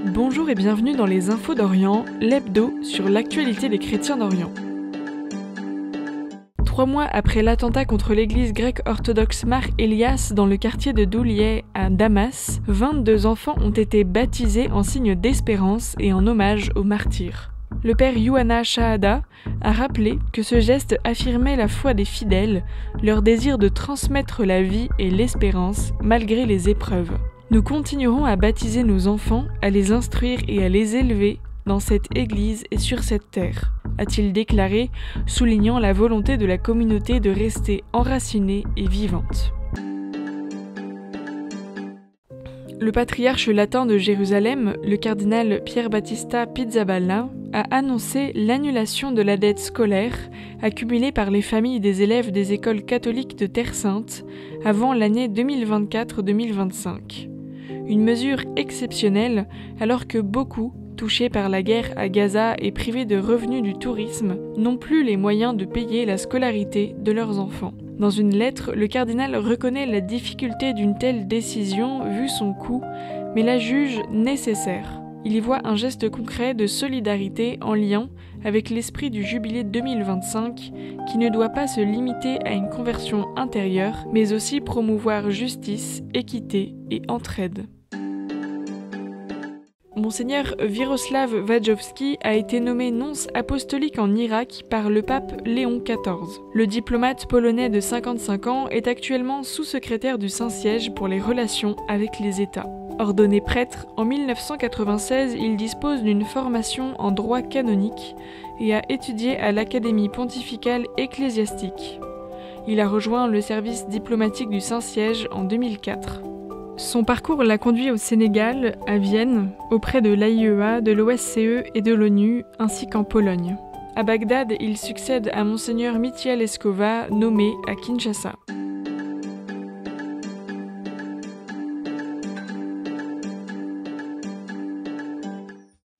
Bonjour et bienvenue dans les Infos d'Orient, l'hebdo sur l'actualité des chrétiens d'Orient. 3 mois après l'attentat contre l'église grecque orthodoxe Mar Elias dans le quartier de Doulieh à Damas, 22 enfants ont été baptisés en signe d'espérance et en hommage aux martyrs. Le père Youhana Shahada a rappelé que ce geste affirmait la foi des fidèles, leur désir de transmettre la vie et l'espérance malgré les épreuves. Nous continuerons à baptiser nos enfants, à les instruire et à les élever dans cette église et sur cette terre, a-t-il déclaré, soulignant la volonté de la communauté de rester enracinée et vivante. Le patriarche latin de Jérusalem, le cardinal Pier Battista Pizzaballa, a annoncé l'annulation de la dette scolaire accumulée par les familles des élèves des écoles catholiques de Terre Sainte avant l'année 2024-2025. Une mesure exceptionnelle alors que beaucoup, touchés par la guerre à Gaza et privés de revenus du tourisme, n'ont plus les moyens de payer la scolarité de leurs enfants. Dans une lettre, le cardinal reconnaît la difficulté d'une telle décision vu son coût, mais la juge nécessaire. Il y voit un geste concret de solidarité en lien avec l'esprit du jubilé 2025 qui ne doit pas se limiter à une conversion intérieure, mais aussi promouvoir justice, équité et entraide. Monseigneur Viroslav Vajovski a été nommé nonce apostolique en Irak par le pape Léon XIV. Le diplomate polonais de 55 ans est actuellement sous-secrétaire du Saint-Siège pour les relations avec les États. Ordonné prêtre, en 1996, il dispose d'une formation en droit canonique et a étudié à l'Académie pontificale ecclésiastique. Il a rejoint le service diplomatique du Saint-Siège en 2004. Son parcours l'a conduit au Sénégal, à Vienne, auprès de l'AIEA, de l'OSCE et de l'ONU, ainsi qu'en Pologne. À Bagdad, il succède à Monseigneur Michiel Escova, nommé à Kinshasa.